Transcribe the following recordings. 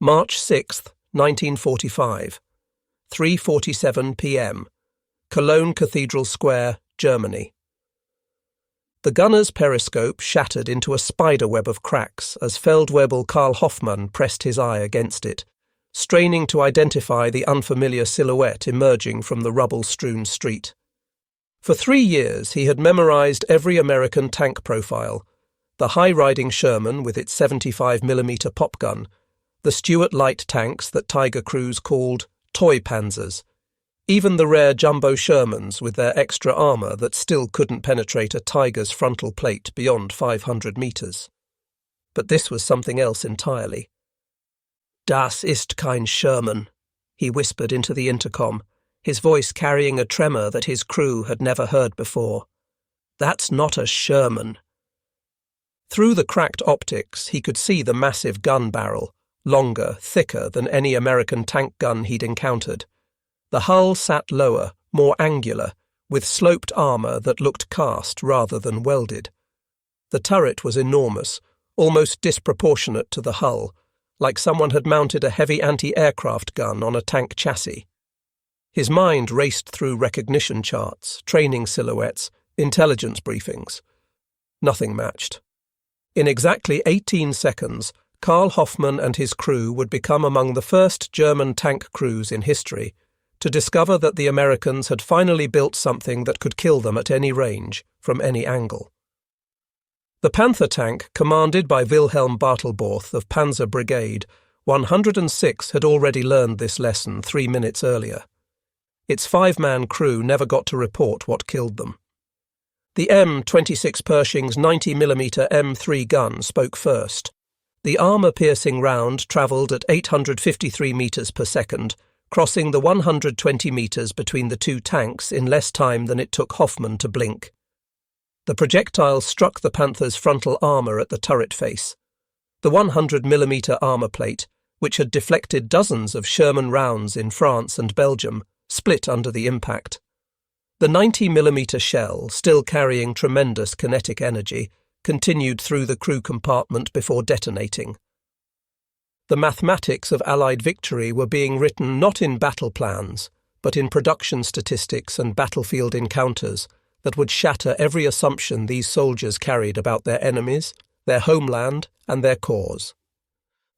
March 6, 1945, 3:47 p.m., Cologne Cathedral Square, Germany. The gunner's periscope shattered into a spiderweb of cracks as Feldwebel Karl Hoffmann pressed his eye against it, straining to identify the unfamiliar silhouette emerging from the rubble-strewn street. For 3 years he had memorized every American tank profile: the high-riding Sherman with its 75mm pop gun, the Stuart light tanks that Tiger crews called toy Panzers, even the rare jumbo Shermans with their extra armour that still couldn't penetrate a Tiger's frontal plate beyond 500 metres. But this was something else entirely. "Das ist kein Sherman," he whispered into the intercom, his voice carrying a tremor that his crew had never heard before. "That's not a Sherman." Through the cracked optics, he could see the massive gun barrel, longer, thicker than any American tank gun he'd encountered. The hull sat lower, more angular, with sloped armour that looked cast rather than welded. The turret was enormous, almost disproportionate to the hull, like someone had mounted a heavy anti-aircraft gun on a tank chassis. His mind raced through recognition charts, training silhouettes, intelligence briefings. Nothing matched. In exactly 18 seconds, Karl Hoffmann and his crew would become among the first German tank crews in history to discover that the Americans had finally built something that could kill them at any range, from any angle. The Panther tank, commanded by Wilhelm Bartelborth of Panzer Brigade 106, had already learned this lesson 3 minutes earlier. Its 5-man crew never got to report what killed them. The M26 Pershing's 90mm M3 gun spoke first. The armour-piercing round travelled at 853 metres per second, crossing the 120 metres between the two tanks in less time than it took Hoffmann to blink. The projectile struck the Panther's frontal armour at the turret face. The 100mm armour plate, which had deflected dozens of Sherman rounds in France and Belgium, split under the impact. The 90mm shell, still carrying tremendous kinetic energy, continued through the crew compartment before detonating. The mathematics of Allied victory were being written not in battle plans, but in production statistics and battlefield encounters that would shatter every assumption these soldiers carried about their enemies, their homeland, and their cause.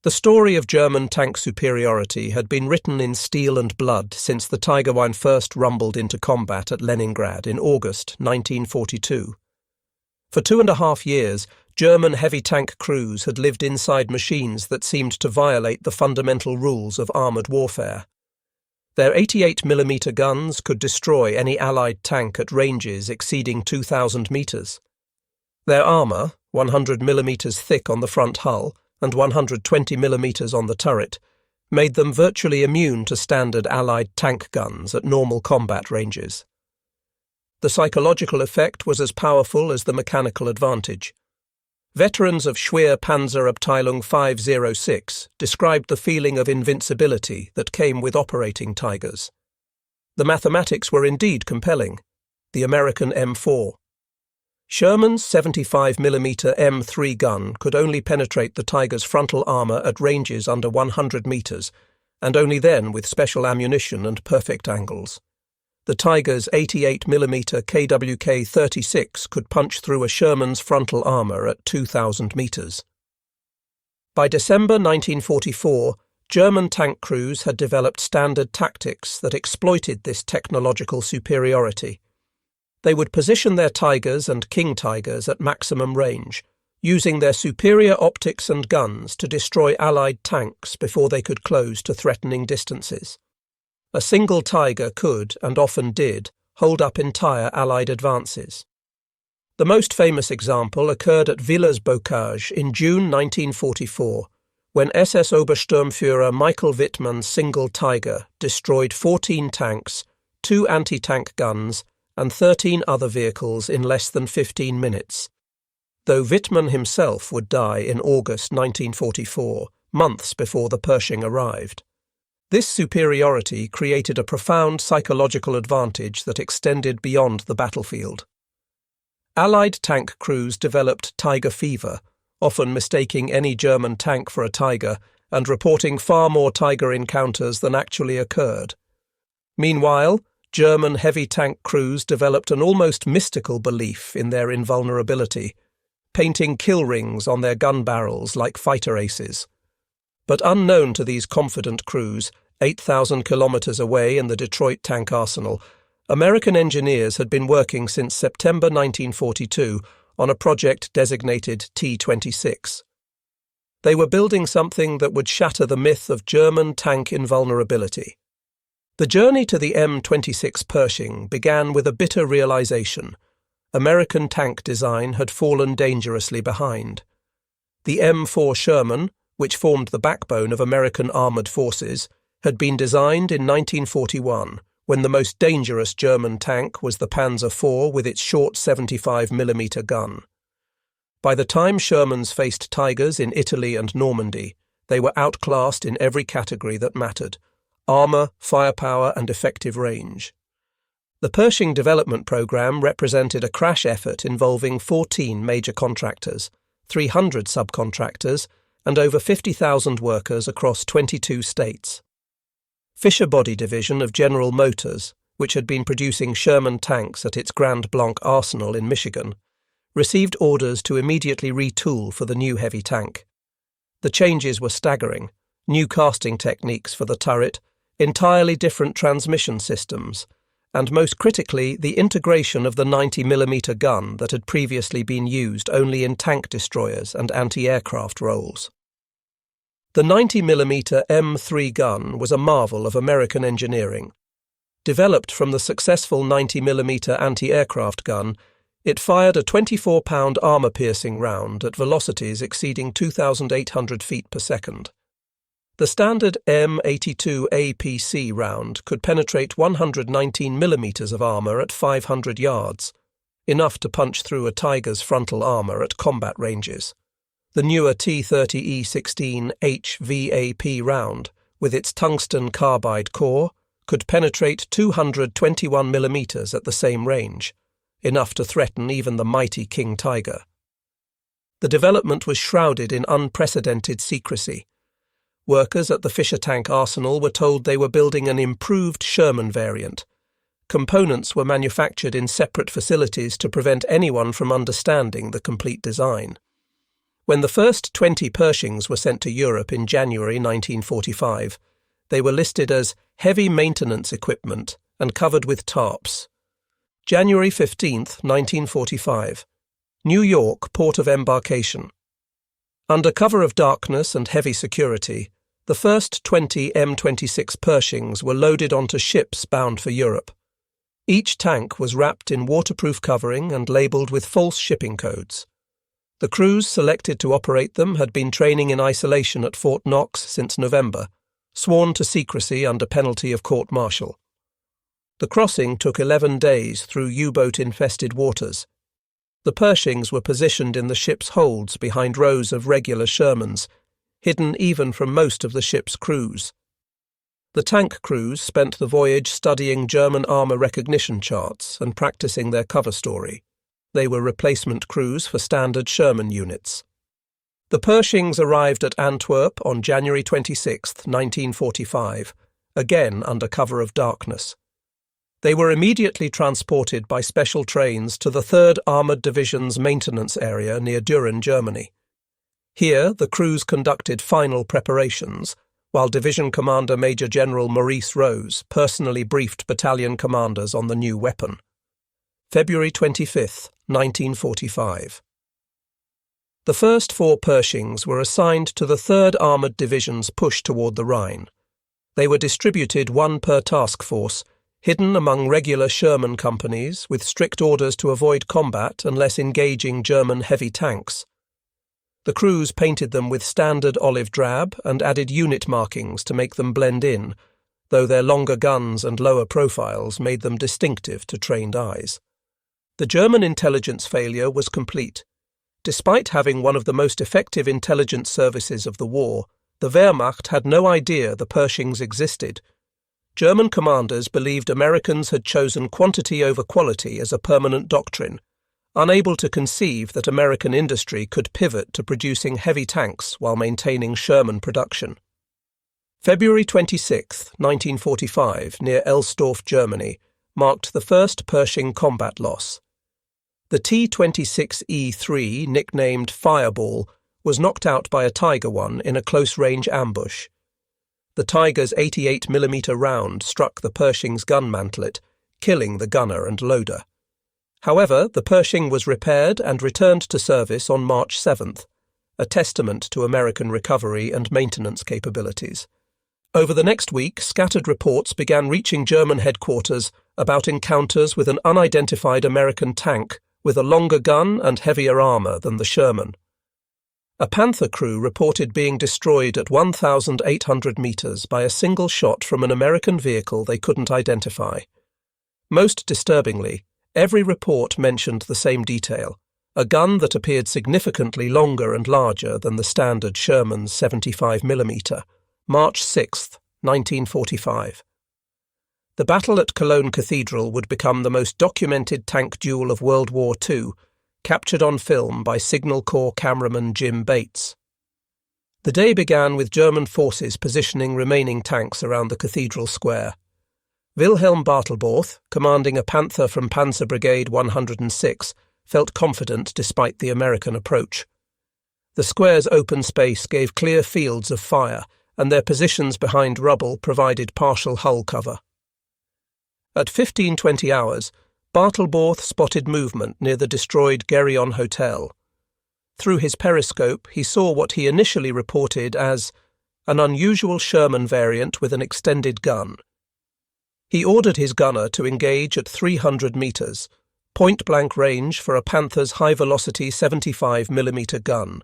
The story of German tank superiority had been written in steel and blood since the Tiger I first rumbled into combat at Leningrad in August 1942. For 2.5 years, German heavy tank crews had lived inside machines that seemed to violate the fundamental rules of armoured warfare. Their 88mm guns could destroy any Allied tank at ranges exceeding 2,000 metres. Their armour, 100mm thick on the front hull and 120mm on the turret, made them virtually immune to standard Allied tank guns at normal combat ranges. The psychological effect was as powerful as the mechanical advantage. Veterans of Schwer Panzerabteilung 506 described the feeling of invincibility that came with operating Tigers. The mathematics were indeed compelling. The American M4. Sherman's 75mm M3 gun could only penetrate the Tiger's frontal armour at ranges under 100 metres, and only then with special ammunition and perfect angles. The Tiger's 88mm KWK-36 could punch through a Sherman's frontal armour at 2,000 metres. By December 1944, German tank crews had developed standard tactics that exploited this technological superiority. They would position their Tigers and King Tigers at maximum range, using their superior optics and guns to destroy Allied tanks before they could close to threatening distances. A single Tiger could, and often did, hold up entire Allied advances. The most famous example occurred at Villers-Bocage in June 1944, when SS Obersturmführer Michael Wittmann's single Tiger destroyed 14 tanks, 2 anti-tank guns, and 13 other vehicles in less than 15 minutes. Though Wittmann himself would die in August 1944, months before the Pershing arrived. This superiority created a profound psychological advantage that extended beyond the battlefield. Allied tank crews developed Tiger fever, often mistaking any German tank for a Tiger and reporting far more Tiger encounters than actually occurred. Meanwhile, German heavy tank crews developed an almost mystical belief in their invulnerability, painting kill rings on their gun barrels like fighter aces. But unknown to these confident crews, 8,000 kilometers away in the Detroit tank arsenal, American engineers had been working since September 1942 on a project designated T-26. They were building something that would shatter the myth of German tank invulnerability. The journey to the M26 Pershing began with a bitter realization. American tank design had fallen dangerously behind. The M4 Sherman, which formed the backbone of American armoured forces, had been designed in 1941, when the most dangerous German tank was the Panzer IV with its short 75mm gun. By the time Shermans faced Tigers in Italy and Normandy, they were outclassed in every category that mattered: armour, firepower and effective range. The Pershing development programme represented a crash effort involving 14 major contractors, 300 subcontractors, and over 50,000 workers across 22 states. Fischer Body Division of General Motors, which had been producing Sherman tanks at its Grand Blanc arsenal in Michigan, received orders to immediately retool for the new heavy tank. The changes were staggering: new casting techniques for the turret, entirely different transmission systems, and most critically the integration of the 90mm gun that had previously been used only in tank destroyers and anti-aircraft roles. The 90mm M3 gun was a marvel of American engineering. Developed from the successful 90mm anti-aircraft gun, it fired a 24-pound armour-piercing round at velocities exceeding 2,800 feet per second. The standard M82 APC round could penetrate 119mm of armour at 500 yards, enough to punch through a Tiger's frontal armour at combat ranges. The newer T-30E16 HVAP round, with its tungsten carbide core, could penetrate 221mm at the same range, enough to threaten even the mighty King Tiger. The development was shrouded in unprecedented secrecy. Workers at the Fischer tank arsenal were told they were building an improved Sherman variant. Components were manufactured in separate facilities to prevent anyone from understanding the complete design. When the first 20 Pershings were sent to Europe in January 1945, they were listed as heavy maintenance equipment and covered with tarps. January 15, 1945. New York, port of embarkation. Under cover of darkness and heavy security, the first 20 M26 Pershings were loaded onto ships bound for Europe. Each tank was wrapped in waterproof covering and labelled with false shipping codes. The crews selected to operate them had been training in isolation at Fort Knox since November, sworn to secrecy under penalty of court-martial. The crossing took 11 days through U-boat-infested waters. The Pershings were positioned in the ship's holds behind rows of regular Shermans, hidden even from most of the ship's crews. The tank crews spent the voyage studying German armour recognition charts and practicing their cover story. They were replacement crews for standard Sherman units. The Pershings arrived at Antwerp on January 26, 1945, again under cover of darkness. They were immediately transported by special trains to the 3rd Armoured Division's maintenance area near Düren, Germany. Here, the crews conducted final preparations, while Division Commander Major General Maurice Rose personally briefed battalion commanders on the new weapon. February 25, 1945. The first 4 Pershings were assigned to the 3rd Armoured Division's push toward the Rhine. They were distributed 1 per task force, hidden among regular Sherman companies with strict orders to avoid combat unless engaging German heavy tanks. The crews painted them with standard olive drab and added unit markings to make them blend in, though their longer guns and lower profiles made them distinctive to trained eyes. The German intelligence failure was complete. Despite having one of the most effective intelligence services of the war, the Wehrmacht had no idea the Pershings existed. German commanders believed Americans had chosen quantity over quality as a permanent doctrine, unable to conceive that American industry could pivot to producing heavy tanks while maintaining Sherman production. February 26, 1945, near Elsdorf, Germany, marked the first Pershing combat loss. The T-26E3, nicknamed Fireball, was knocked out by a Tiger I in a close-range ambush. The Tiger's 88mm round struck the Pershing's gun mantlet, killing the gunner and loader. However, the Pershing was repaired and returned to service on March 7th, a testament to American recovery and maintenance capabilities. Over the next week, scattered reports began reaching German headquarters about encounters with an unidentified American tank with a longer gun and heavier armour than the Sherman. A Panther crew reported being destroyed at 1,800 metres by a single shot from an American vehicle they couldn't identify. Most disturbingly, every report mentioned the same detail: a gun that appeared significantly longer and larger than the standard Sherman's 75mm. March 6, 1945. The battle at Cologne Cathedral would become the most documented tank duel of World War II, captured on film by Signal Corps cameraman Jim Bates. The day began with German forces positioning remaining tanks around the cathedral square. Wilhelm Bartelborth, commanding a Panther from Panzer Brigade 106, felt confident despite the American approach. The square's open space gave clear fields of fire, and their positions behind rubble provided partial hull cover. At 15:20 hours, Bartelborth spotted movement near the destroyed Geryon Hotel. Through his periscope, he saw what he initially reported as an unusual Sherman variant with an extended gun. He ordered his gunner to engage at 300 metres, point-blank range for a Panther's high-velocity 75mm gun.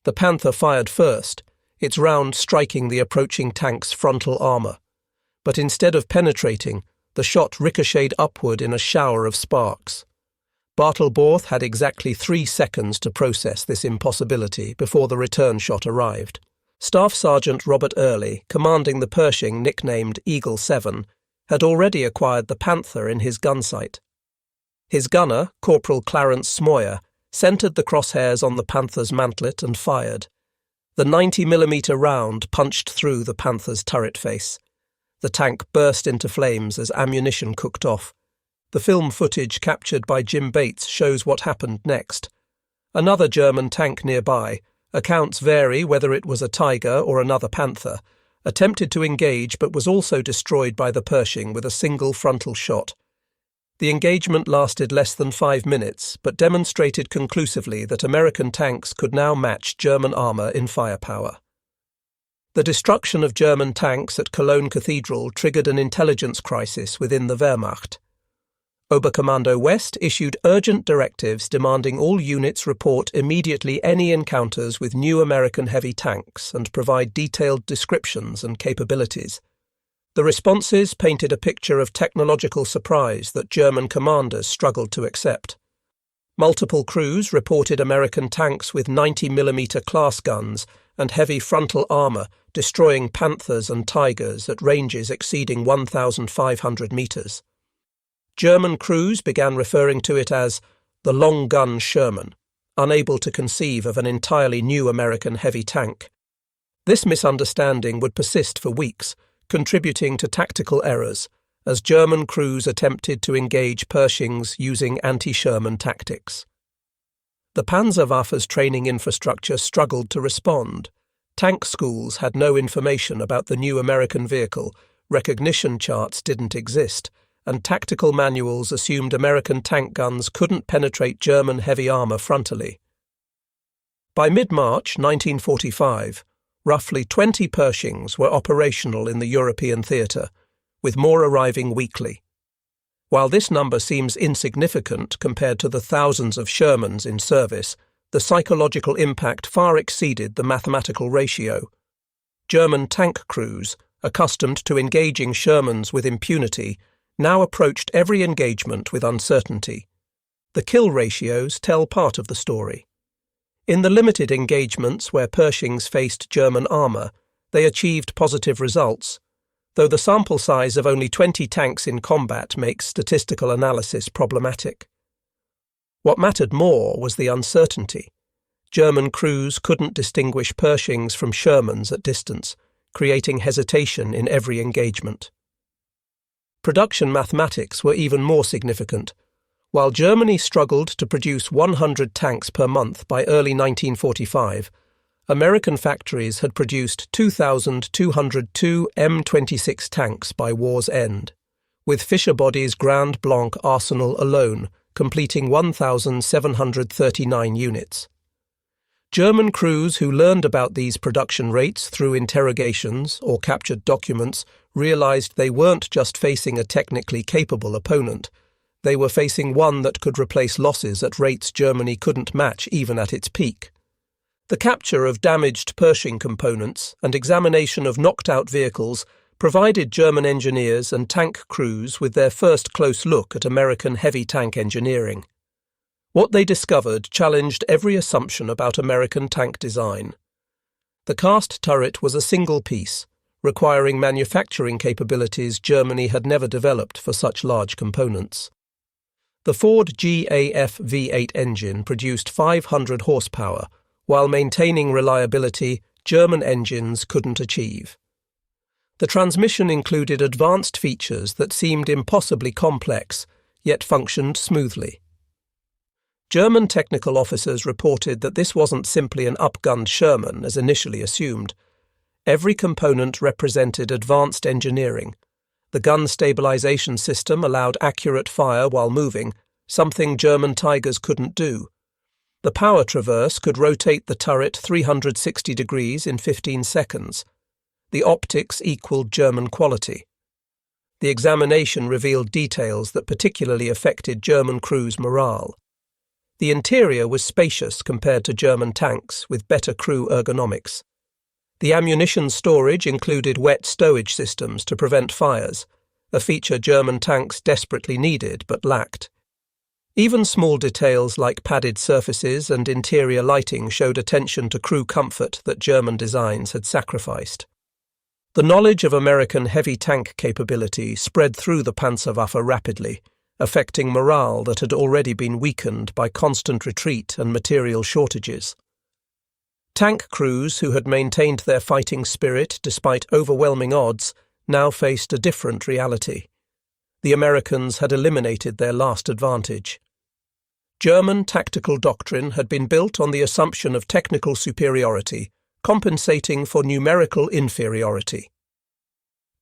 The Panther fired first, its round striking the approaching tank's frontal armour, but instead of penetrating, the shot ricocheted upward in a shower of sparks. Bartelborth had exactly 3 seconds to process this impossibility before the return shot arrived. Staff Sergeant Robert Earley, commanding the Pershing nicknamed Eagle 7, had already acquired the Panther in his gun sight. His gunner, Corporal Clarence Smoyer, centred the crosshairs on the Panther's mantlet and fired. The 90mm round punched through the Panther's turret face. The tank burst into flames as ammunition cooked off. The film footage captured by Jim Bates shows what happened next. Another German tank nearby, accounts vary whether it was a Tiger or another Panther, attempted to engage but was also destroyed by the Pershing with a single frontal shot. The engagement lasted less than 5 minutes, but demonstrated conclusively that American tanks could now match German armour in firepower. The destruction of German tanks at Cologne Cathedral triggered an intelligence crisis within the Wehrmacht. Oberkommando West issued urgent directives demanding all units report immediately any encounters with new American heavy tanks and provide detailed descriptions and capabilities. The responses painted a picture of technological surprise that German commanders struggled to accept. Multiple crews reported American tanks with 90mm class guns and heavy frontal armour destroying Panthers and Tigers at ranges exceeding 1,500 metres. German crews began referring to it as the long gun Sherman, unable to conceive of an entirely new American heavy tank. This misunderstanding would persist for weeks, contributing to tactical errors, as German crews attempted to engage Pershings using anti-Sherman tactics. The Panzerwaffe's training infrastructure struggled to respond. Tank schools had no information about the new American vehicle, recognition charts didn't exist, and tactical manuals assumed American tank guns couldn't penetrate German heavy armour frontally. By mid-March 1945, roughly 20 Pershings were operational in the European theatre, with more arriving weekly. While this number seems insignificant compared to the thousands of Shermans in service, the psychological impact far exceeded the mathematical ratio. German tank crews, accustomed to engaging Shermans with impunity, now approached every engagement with uncertainty. The kill ratios tell part of the story. In the limited engagements where Pershings faced German armour, they achieved positive results, though the sample size of only 20 tanks in combat makes statistical analysis problematic. What mattered more was the uncertainty. German crews couldn't distinguish Pershings from Shermans at distance, creating hesitation in every engagement. Production mathematics were even more significant. While Germany struggled to produce 100 tanks per month by early 1945, American factories had produced 2,202 M26 tanks by war's end, with Fischer Body's Grand Blanc arsenal alone completing 1,739 units. German crews who learned about these production rates through interrogations or captured documents realized they weren't just facing a technically capable opponent, they were facing one that could replace losses at rates Germany couldn't match even at its peak. The capture of damaged Pershing components and examination of knocked-out vehicles provided German engineers and tank crews with their first close look at American heavy tank engineering. What they discovered challenged every assumption about American tank design. The cast turret was a single piece, requiring manufacturing capabilities Germany had never developed for such large components. The Ford GAF V8 engine produced 500 horsepower, while maintaining reliability German engines couldn't achieve. The transmission included advanced features that seemed impossibly complex, yet functioned smoothly. German technical officers reported that this wasn't simply an upgunned Sherman as initially assumed. Every component represented advanced engineering. The gun stabilization system allowed accurate fire while moving, something German Tigers couldn't do. The power traverse could rotate the turret 360 degrees in 15 seconds. The optics equaled German quality. The examination revealed details that particularly affected German crews' morale. The interior was spacious compared to German tanks, with better crew ergonomics. The ammunition storage included wet stowage systems to prevent fires, a feature German tanks desperately needed but lacked. Even small details like padded surfaces and interior lighting showed attention to crew comfort that German designs had sacrificed. The knowledge of American heavy tank capability spread through the Panzerwaffe rapidly, affecting morale that had already been weakened by constant retreat and material shortages. Tank crews who had maintained their fighting spirit despite overwhelming odds now faced a different reality. The Americans had eliminated their last advantage. German tactical doctrine had been built on the assumption of technical superiority, compensating for numerical inferiority.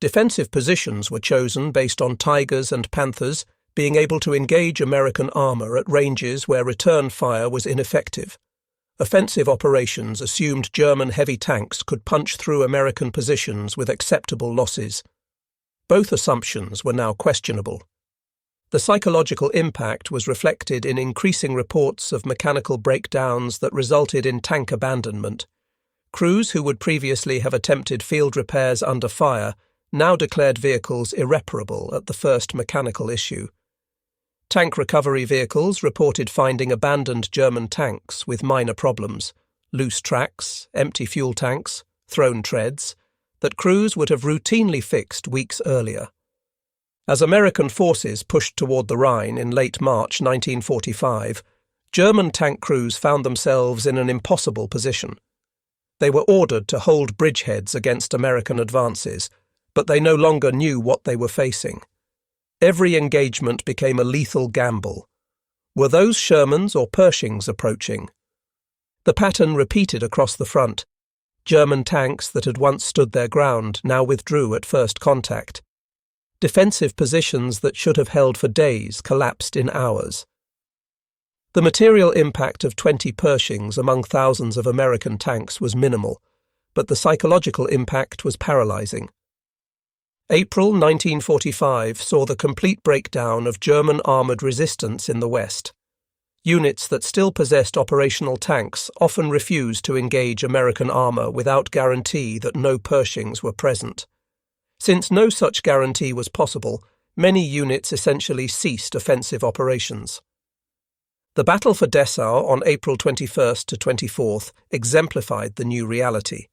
Defensive positions were chosen based on Tigers and Panthers being able to engage American armor at ranges where return fire was ineffective. Offensive operations assumed German heavy tanks could punch through American positions with acceptable losses. Both assumptions were now questionable. The psychological impact was reflected in increasing reports of mechanical breakdowns that resulted in tank abandonment. Crews who would previously have attempted field repairs under fire now declared vehicles irreparable at the first mechanical issue. Tank recovery vehicles reported finding abandoned German tanks with minor problems, loose tracks, empty fuel tanks, thrown treads, that crews would have routinely fixed weeks earlier. As American forces pushed toward the Rhine in late March 1945, German tank crews found themselves in an impossible position. They were ordered to hold bridgeheads against American advances, but they no longer knew what they were facing. Every engagement became a lethal gamble. Were those Shermans or Pershings approaching? The pattern repeated across the front. German tanks that had once stood their ground now withdrew at first contact. Defensive positions that should have held for days collapsed in hours. The material impact of 20 Pershings among thousands of American tanks was minimal, but the psychological impact was paralyzing. April 1945 saw the complete breakdown of German armoured resistance in the West. Units that still possessed operational tanks often refused to engage American armour without guarantee that no Pershings were present. Since no such guarantee was possible, many units essentially ceased offensive operations. The battle for Dessau on April 21st to 24th exemplified the new reality.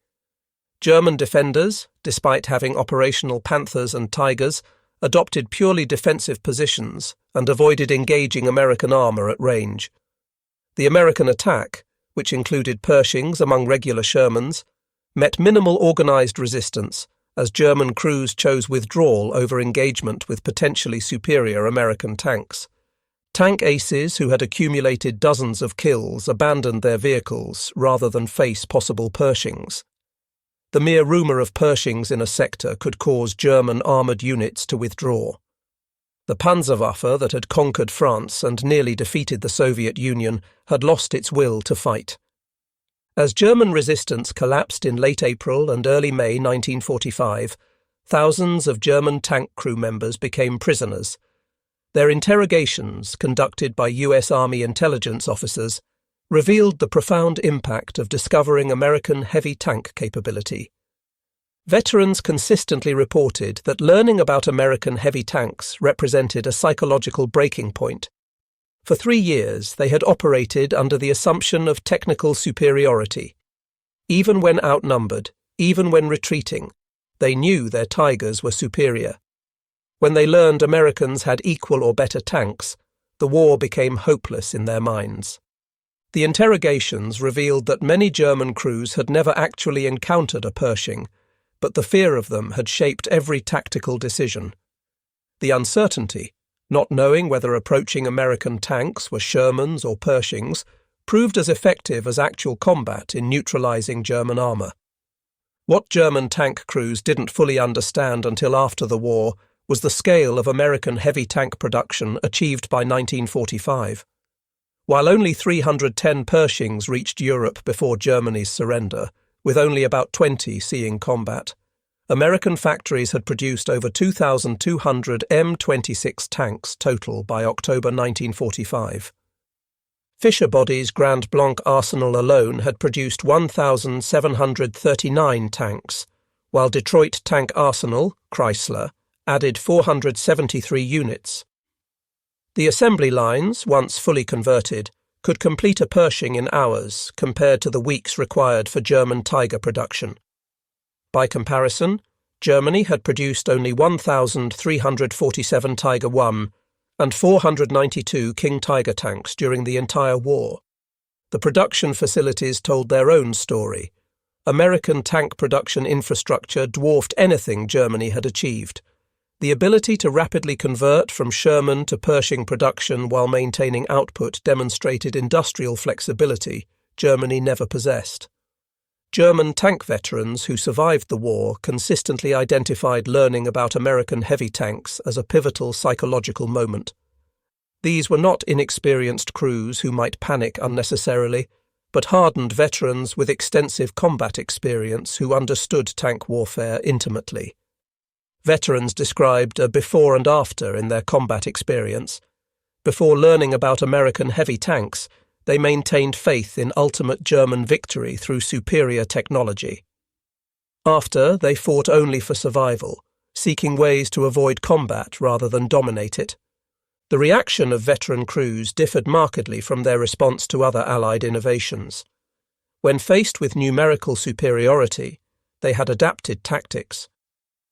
German defenders, despite having operational Panthers and Tigers, adopted purely defensive positions and avoided engaging American armour at range. The American attack, which included Pershings among regular Shermans, met minimal organised resistance as German crews chose withdrawal over engagement with potentially superior American tanks. Tank aces who had accumulated dozens of kills abandoned their vehicles rather than face possible Pershings. The mere rumour of Pershings in a sector could cause German armoured units to withdraw. The Panzerwaffe that had conquered France and nearly defeated the Soviet Union had lost its will to fight. As German resistance collapsed in late April and early May 1945, thousands of German tank crew members became prisoners. Their interrogations, conducted by US Army intelligence officers, revealed the profound impact of discovering American heavy tank capability. Veterans consistently reported that learning about American heavy tanks represented a psychological breaking point. For 3 years, they had operated under the assumption of technical superiority. Even when outnumbered, even when retreating, they knew their Tigers were superior. When they learned Americans had equal or better tanks, the war became hopeless in their minds. The interrogations revealed that many German crews had never actually encountered a Pershing, but the fear of them had shaped every tactical decision. The uncertainty, not knowing whether approaching American tanks were Shermans or Pershings, proved as effective as actual combat in neutralizing German armor. What German tank crews didn't fully understand until after the war was the scale of American heavy tank production achieved by 1945. While only 310 Pershings reached Europe before Germany's surrender, with only about 20 seeing combat, American factories had produced over 2,200 M26 tanks total by October 1945. Fischer Body's Grand Blanc arsenal alone had produced 1,739 tanks, while Detroit Tank Arsenal, Chrysler, added 473 units. The assembly lines, once fully converted, could complete a Pershing in hours compared to the weeks required for German Tiger production. By comparison, Germany had produced only 1,347 Tiger I and 492 King Tiger tanks during the entire war. The production facilities told their own story. American tank production infrastructure dwarfed anything Germany had achieved. The ability to rapidly convert from Sherman to Pershing production while maintaining output demonstrated industrial flexibility Germany never possessed. German tank veterans who survived the war consistently identified learning about American heavy tanks as a pivotal psychological moment. These were not inexperienced crews who might panic unnecessarily, but hardened veterans with extensive combat experience who understood tank warfare intimately. Veterans described a before and after in their combat experience. Before learning about American heavy tanks, they maintained faith in ultimate German victory through superior technology. After, they fought only for survival, seeking ways to avoid combat rather than dominate it. The reaction of veteran crews differed markedly from their response to other Allied innovations. When faced with numerical superiority, they had adapted tactics.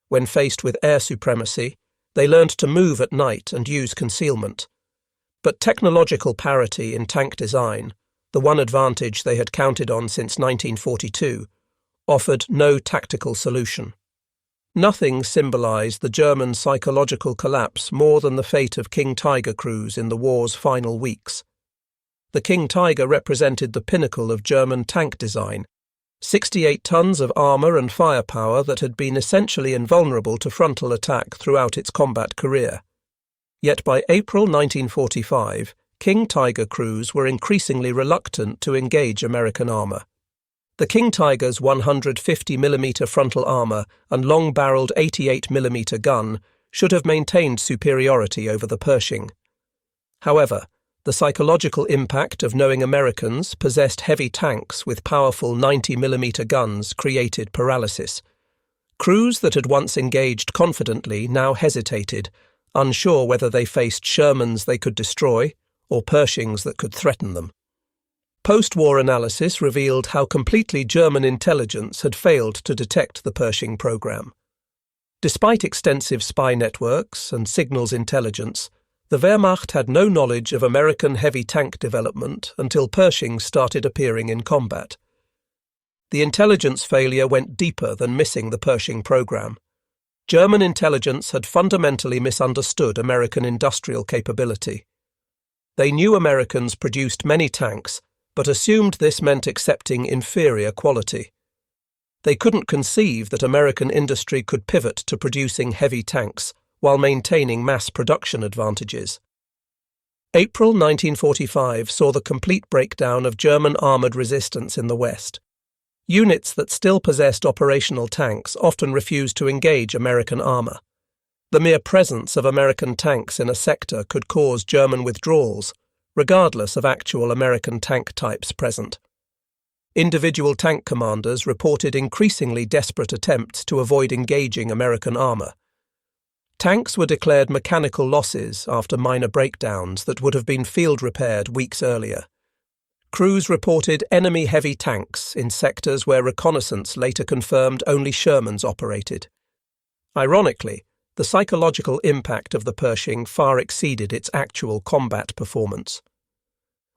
When faced with air supremacy, they learned to move at night and use concealment. But technological parity in tank design, the one advantage they had counted on since 1942, offered no tactical solution. Nothing symbolized the German psychological collapse more than the fate of King Tiger crews in the war's final weeks. The King Tiger represented the pinnacle of German tank design, 68 tons of armour and firepower that had been essentially invulnerable to frontal attack throughout its combat career. Yet by April 1945, King Tiger crews were increasingly reluctant to engage American armour. The King Tiger's 150mm frontal armour and long-barrelled 88mm gun should have maintained superiority over the Pershing. However, the psychological impact of knowing Americans possessed heavy tanks with powerful 90mm guns created paralysis. Crews that had once engaged confidently now hesitated, unsure whether they faced Shermans they could destroy or Pershings that could threaten them. Post-war analysis revealed how completely German intelligence had failed to detect the Pershing program. Despite extensive spy networks and signals intelligence, The Wehrmacht had no knowledge of American heavy tank development until Pershings started appearing in combat. The intelligence failure went deeper than missing the Pershing program. German intelligence had fundamentally misunderstood American industrial capability. They knew Americans produced many tanks, but assumed this meant accepting inferior quality. They couldn't conceive that American industry could pivot to producing heavy tanks while maintaining mass production advantages. April 1945 saw the complete breakdown of German armoured resistance in the West. Units that still possessed operational tanks often refused to engage American armour. The mere presence of American tanks in a sector could cause German withdrawals, regardless of actual American tank types present. Individual tank commanders reported increasingly desperate attempts to avoid engaging American armour. Tanks were declared mechanical losses after minor breakdowns that would have been field repaired weeks earlier. Crews reported enemy heavy tanks in sectors where reconnaissance later confirmed only Shermans operated. Ironically, the psychological impact of the Pershing far exceeded its actual combat performance.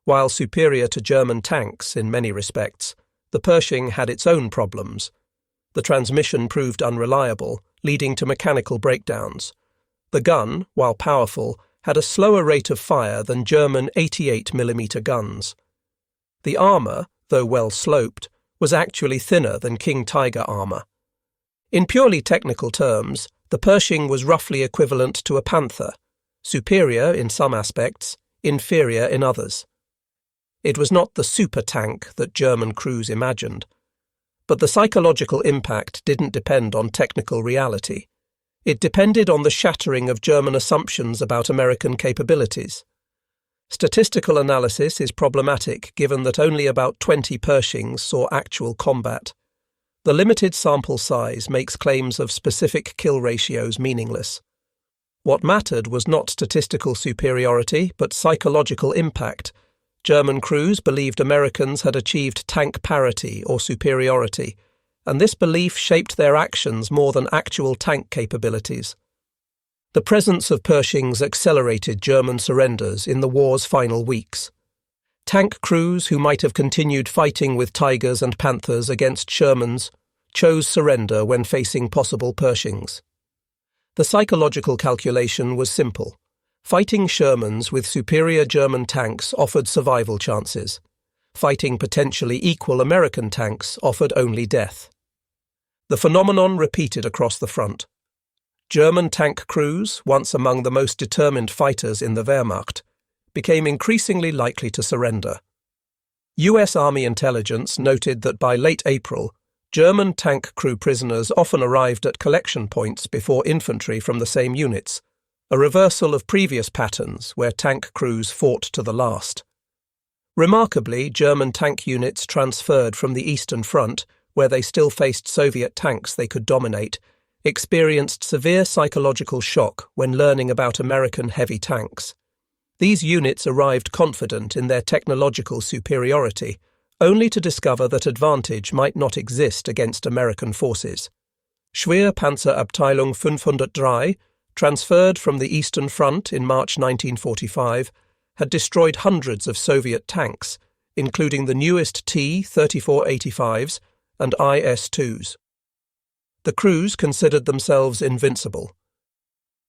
While superior to German tanks in many respects, the Pershing had its own problems. The transmission proved unreliable, leading to mechanical breakdowns. The gun, while powerful, had a slower rate of fire than German 88mm guns. The armour, though well sloped, was actually thinner than King Tiger armour. In purely technical terms, the Pershing was roughly equivalent to a Panther, superior in some aspects, inferior in others. It was not the super tank that German crews imagined. But the psychological impact didn't depend on technical reality. It depended on the shattering of German assumptions about American capabilities. Statistical analysis is problematic given that only about 20 Pershings saw actual combat. The limited sample size makes claims of specific kill ratios meaningless. What mattered was not statistical superiority, but psychological impact. German crews believed Americans had achieved tank parity or superiority, and this belief shaped their actions more than actual tank capabilities. The presence of Pershings accelerated German surrenders in the war's final weeks. Tank crews who might have continued fighting with Tigers and Panthers against Shermans chose surrender when facing possible Pershings. The psychological calculation was simple. Fighting Shermans with superior German tanks offered survival chances. Fighting potentially equal American tanks offered only death. The phenomenon repeated across the front. German tank crews, once among the most determined fighters in the Wehrmacht, became increasingly likely to surrender. US Army intelligence noted that by late April, German tank crew prisoners often arrived at collection points before infantry from the same units, a reversal of previous patterns where tank crews fought to the last. Remarkably, German tank units transferred from the Eastern Front, where they still faced Soviet tanks they could dominate, experienced severe psychological shock when learning about American heavy tanks. These units arrived confident in their technological superiority, only to discover that advantage might not exist against American forces. Schwerpanzerabteilung 503, transferred from the Eastern Front in March 1945, had destroyed hundreds of Soviet tanks, including the newest T-3485s and IS-2s. The crews considered themselves invincible.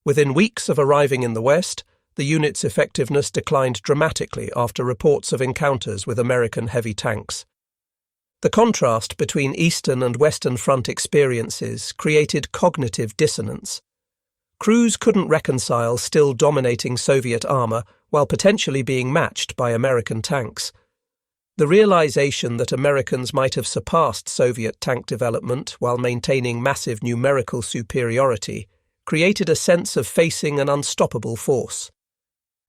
Within weeks of arriving in the West, the unit's effectiveness declined dramatically after reports of encounters with American heavy tanks. The contrast between Eastern and Western Front experiences created cognitive dissonance. Crews couldn't reconcile still dominating Soviet armour while potentially being matched by American tanks. The realization that Americans might have surpassed Soviet tank development while maintaining massive numerical superiority created a sense of facing an unstoppable force.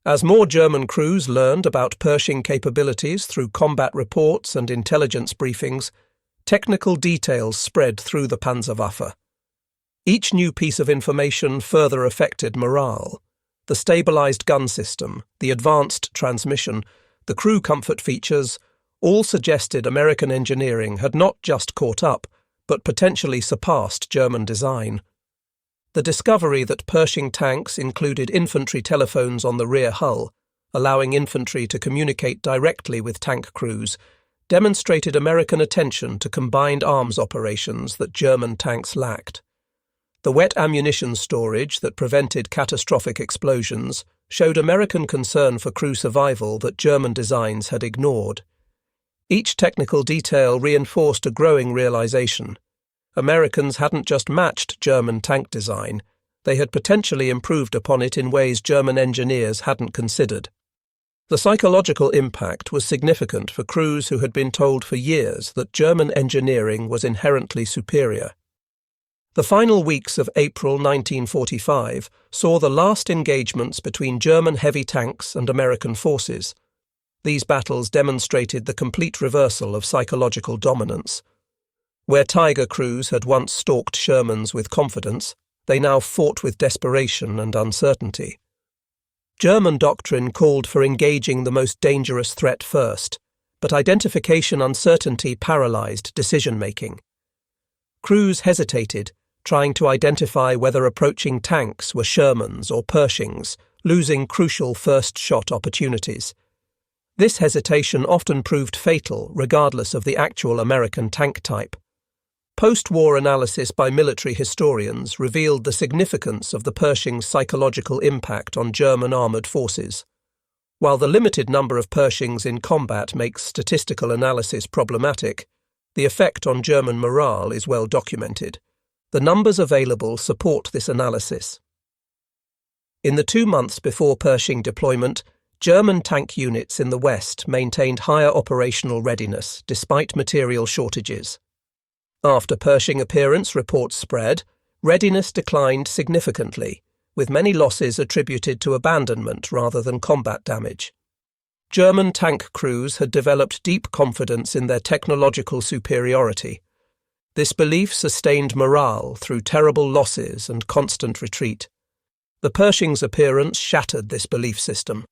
As more German crews learned about Pershing capabilities through combat reports and intelligence briefings, technical details spread through the Panzerwaffe. Each new piece of information further affected morale. The stabilized gun system, the advanced transmission, the crew comfort features, all suggested American engineering had not just caught up, but potentially surpassed German design. The discovery that Pershing tanks included infantry telephones on the rear hull, allowing infantry to communicate directly with tank crews, demonstrated American attention to combined arms operations that German tanks lacked. The wet ammunition storage that prevented catastrophic explosions showed American concern for crew survival that German designs had ignored. Each technical detail reinforced a growing realization. Americans hadn't just matched German tank design, they had potentially improved upon it in ways German engineers hadn't considered. The psychological impact was significant for crews who had been told for years that German engineering was inherently superior. The final weeks of April 1945 saw the last engagements between German heavy tanks and American forces. These battles demonstrated the complete reversal of psychological dominance. Where Tiger crews had once stalked Shermans with confidence, they now fought with desperation and uncertainty. German doctrine called for engaging the most dangerous threat first, but identification uncertainty paralyzed decision-making. Crews hesitated, trying to identify whether approaching tanks were Shermans or Pershings, losing crucial first-shot opportunities. This hesitation often proved fatal, regardless of the actual American tank type. Post-war analysis by military historians revealed the significance of the Pershing's psychological impact on German armoured forces. While the limited number of Pershings in combat makes statistical analysis problematic, the effect on German morale is well documented. The numbers available support this analysis. In the 2 months before Pershing deployment, German tank units in the West maintained higher operational readiness despite material shortages. After Pershing appearance reports spread, readiness declined significantly, with many losses attributed to abandonment rather than combat damage. German tank crews had developed deep confidence in their technological superiority. This belief sustained morale through terrible losses and constant retreat. The Pershing's appearance shattered this belief system.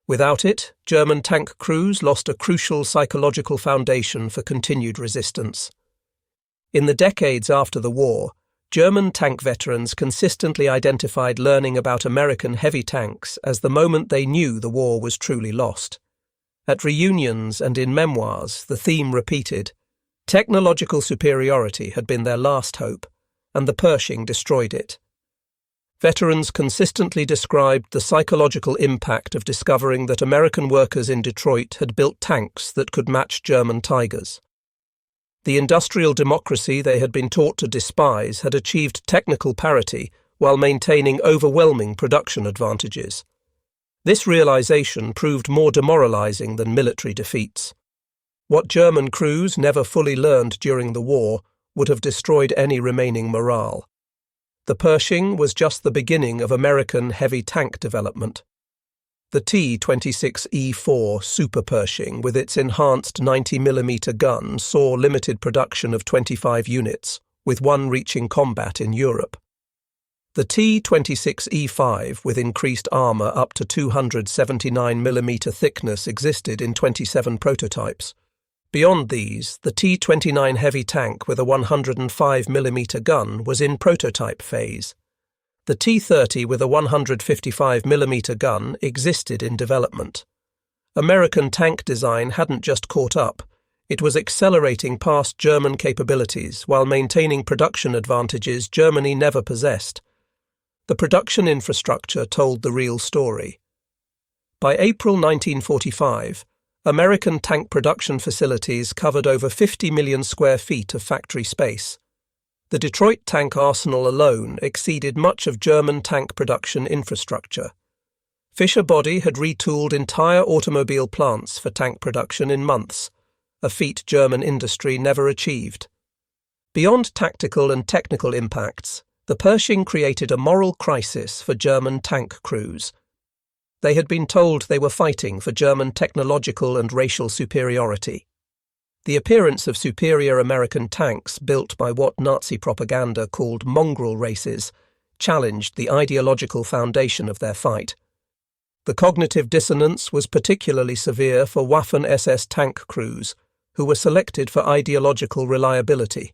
Without it, German tank crews lost a crucial psychological foundation for continued resistance. In the decades after the war, German tank veterans consistently identified learning about American heavy tanks as the moment they knew the war was truly lost. At reunions and in memoirs, the theme repeated. Technological superiority had been their last hope, and the Pershing destroyed it. Veterans consistently described the psychological impact of discovering that American workers in Detroit had built tanks that could match German Tigers. The industrial democracy they had been taught to despise had achieved technical parity while maintaining overwhelming production advantages. This realization proved more demoralizing than military defeats. What German crews never fully learned during the war would have destroyed any remaining morale. The Pershing was just the beginning of American heavy tank development. The T-26E4 Super Pershing, with its enhanced 90mm gun, saw limited production of 25 units, with one reaching combat in Europe. The T-26E5, with increased armour up to 279mm thickness, existed in 27 prototypes. Beyond these, the T-29 heavy tank with a 105mm gun was in prototype phase. The T-30 with a 155mm gun existed in development. American tank design hadn't just caught up, it was accelerating past German capabilities while maintaining production advantages Germany never possessed. The production infrastructure told the real story. By April 1945, American tank production facilities covered over 50 million square feet of factory space. The Detroit tank arsenal alone exceeded much of German tank production infrastructure. Fischer Body had retooled entire automobile plants for tank production in months, a feat German industry never achieved. Beyond tactical and technical impacts, the Pershing created a moral crisis for German tank crews. They had been told they were fighting for German technological and racial superiority. The appearance of superior American tanks built by what Nazi propaganda called mongrel races challenged the ideological foundation of their fight. The cognitive dissonance was particularly severe for Waffen-SS tank crews, who were selected for ideological reliability.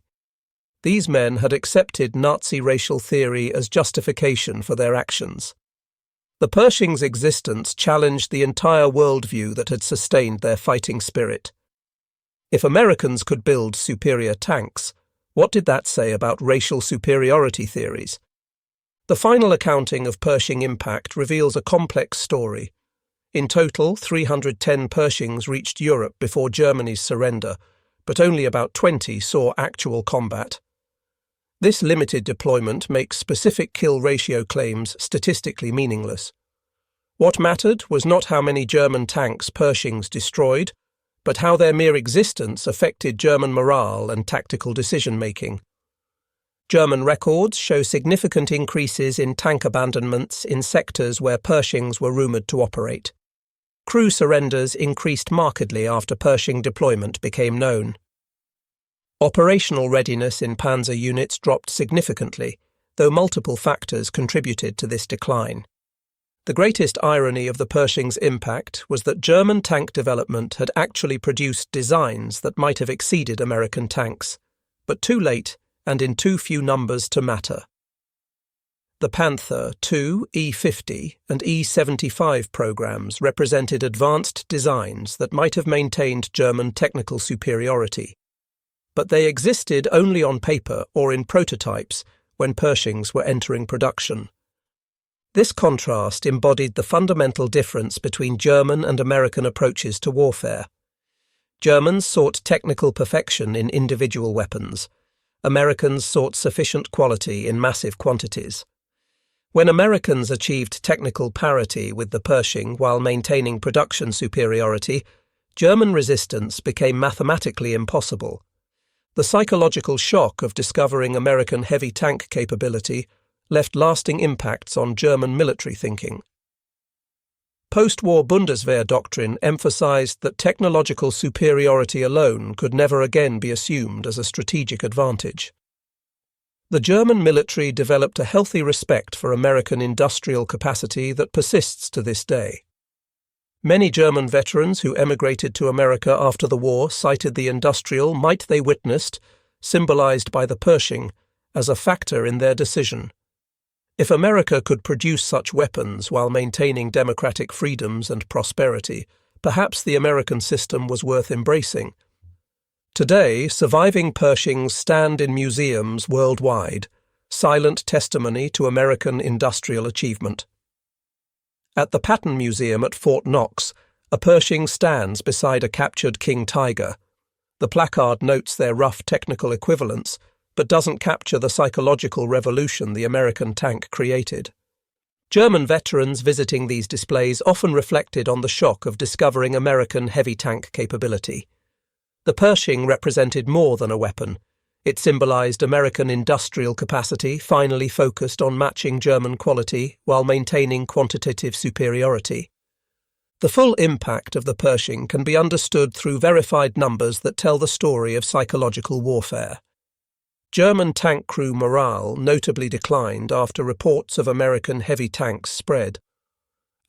These men had accepted Nazi racial theory as justification for their actions. The Pershings' existence challenged the entire worldview that had sustained their fighting spirit. If Americans could build superior tanks, what did that say about racial superiority theories? The final accounting of Pershing impact reveals a complex story. In total, 310 Pershings reached Europe before Germany's surrender, but only about 20 saw actual combat. This limited deployment makes specific kill ratio claims statistically meaningless. What mattered was not how many German tanks Pershings destroyed, but how their mere existence affected German morale and tactical decision-making. German records show significant increases in tank abandonments in sectors where Pershings were rumoured to operate. Crew surrenders increased markedly after Pershing deployment became known. Operational readiness in Panzer units dropped significantly, though multiple factors contributed to this decline. The greatest irony of the Pershing's impact was that German tank development had actually produced designs that might have exceeded American tanks, but too late and in too few numbers to matter. The Panther II, E-50 and E-75 programs represented advanced designs that might have maintained German technical superiority. But they existed only on paper or in prototypes when Pershings were entering production. This contrast embodied the fundamental difference between German and American approaches to warfare. Germans sought technical perfection in individual weapons. Americans sought sufficient quality in massive quantities. When Americans achieved technical parity with the Pershing while maintaining production superiority, German resistance became mathematically impossible. The psychological shock of discovering American heavy tank capability left lasting impacts on German military thinking. Post-war Bundeswehr doctrine emphasized that technological superiority alone could never again be assumed as a strategic advantage. The German military developed a healthy respect for American industrial capacity that persists to this day. Many German veterans who emigrated to America after the war cited the industrial might they witnessed, symbolized by the Pershing, as a factor in their decision. If America could produce such weapons while maintaining democratic freedoms and prosperity, perhaps the American system was worth embracing. Today, surviving Pershings stand in museums worldwide, silent testimony to American industrial achievement. At the Patton Museum at Fort Knox, a Pershing stands beside a captured King Tiger. The placard notes their rough technical equivalence, but doesn't capture the psychological revolution the American tank created. German veterans visiting these displays often reflected on the shock of discovering American heavy tank capability. The Pershing represented more than a weapon. It symbolized American industrial capacity finally focused on matching German quality while maintaining quantitative superiority. The full impact of the Pershing can be understood through verified numbers that tell the story of psychological warfare. German tank crew morale notably declined after reports of American heavy tanks spread.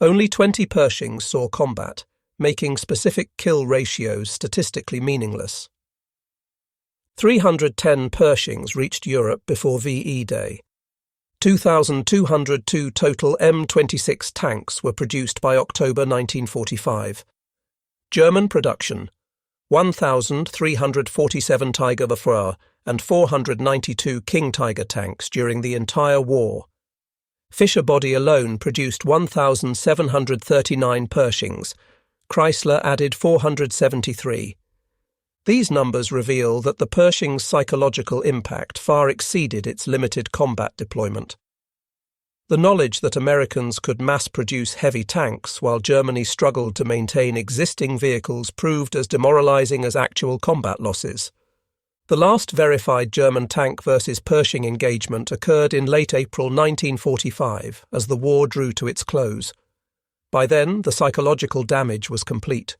Only 20 Pershings saw combat, making specific kill ratios statistically meaningless. 310 Pershings reached Europe before VE Day. 2,202 total M26 tanks were produced by October 1945. German production: 1,347 Tigerwaffe and 492 King Tiger tanks during the entire war. Fischer body alone produced 1,739 Pershings. Chrysler added 473. These numbers reveal that the Pershing's psychological impact far exceeded its limited combat deployment. The knowledge that Americans could mass-produce heavy tanks while Germany struggled to maintain existing vehicles proved as demoralizing as actual combat losses. The last verified German tank versus Pershing engagement occurred in late April 1945 as the war drew to its close. By then, the psychological damage was complete.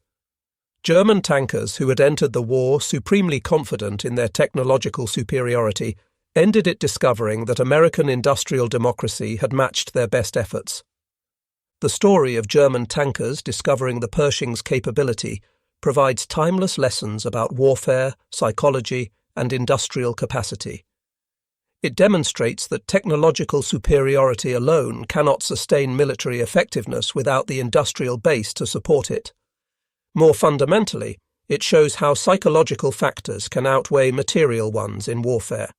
German tankers who had entered the war supremely confident in their technological superiority ended it discovering that American industrial democracy had matched their best efforts. The story of German tankers discovering the Pershing's capability provides timeless lessons about warfare, psychology, and industrial capacity. It demonstrates that technological superiority alone cannot sustain military effectiveness without the industrial base to support it. More fundamentally, it shows how psychological factors can outweigh material ones in warfare.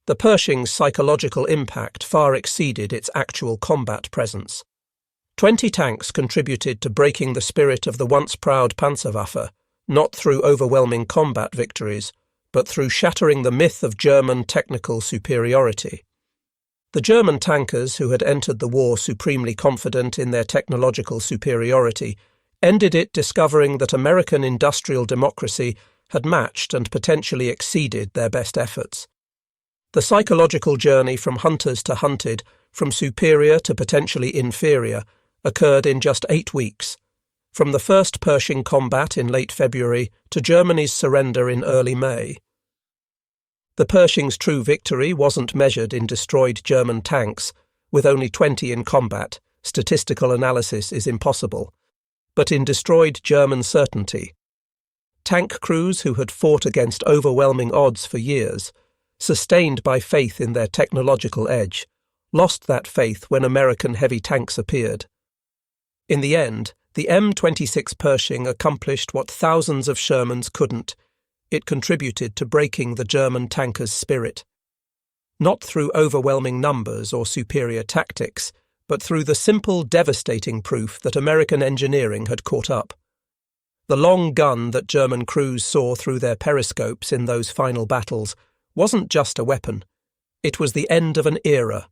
The Pershing's psychological impact far exceeded its actual combat presence. 20 tanks contributed to breaking the spirit of the once proud Panzerwaffe, not through overwhelming combat victories, but through shattering the myth of German technical superiority. The German tankers, who had entered the war supremely confident in their technological superiority, ended it discovering that American industrial democracy had matched and potentially exceeded their best efforts. The psychological journey from hunters to hunted, from superior to potentially inferior, occurred in just 8 weeks, from the first Pershing combat in late February to Germany's surrender in early May. The Pershing's true victory wasn't measured in destroyed German tanks. With only 20 in combat, statistical analysis is impossible, but in destroyed German certainty. Tank crews who had fought against overwhelming odds for years, sustained by faith in their technological edge, lost that faith when American heavy tanks appeared. In the end, the M26 Pershing accomplished what thousands of Shermans couldn't. It contributed to breaking the German tankers' spirit. Not through overwhelming numbers or superior tactics, but through the simple, devastating proof that American engineering had caught up. The long gun that German crews saw through their periscopes in those final battles wasn't just a weapon. It was the end of an era.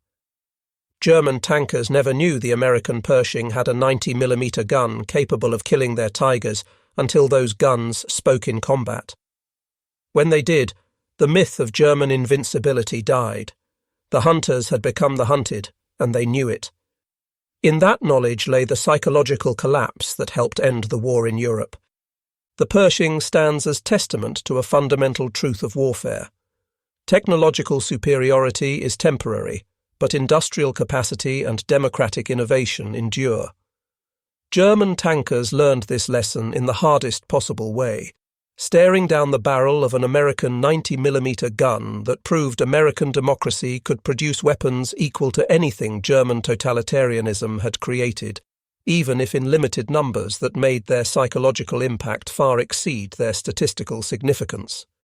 German tankers never knew the American Pershing had a 90mm gun capable of killing their Tigers until those guns spoke in combat. When they did, the myth of German invincibility died. The hunters had become the hunted, and they knew it. In that knowledge lay the psychological collapse that helped end the war in Europe. The Pershing stands as testament to a fundamental truth of warfare. Technological superiority is temporary, but industrial capacity and democratic innovation endure. German tankers learned this lesson in the hardest possible way, staring down the barrel of an American 90mm gun that proved American democracy could produce weapons equal to anything German totalitarianism had created, even if in limited numbers that made their psychological impact far exceed their statistical significance.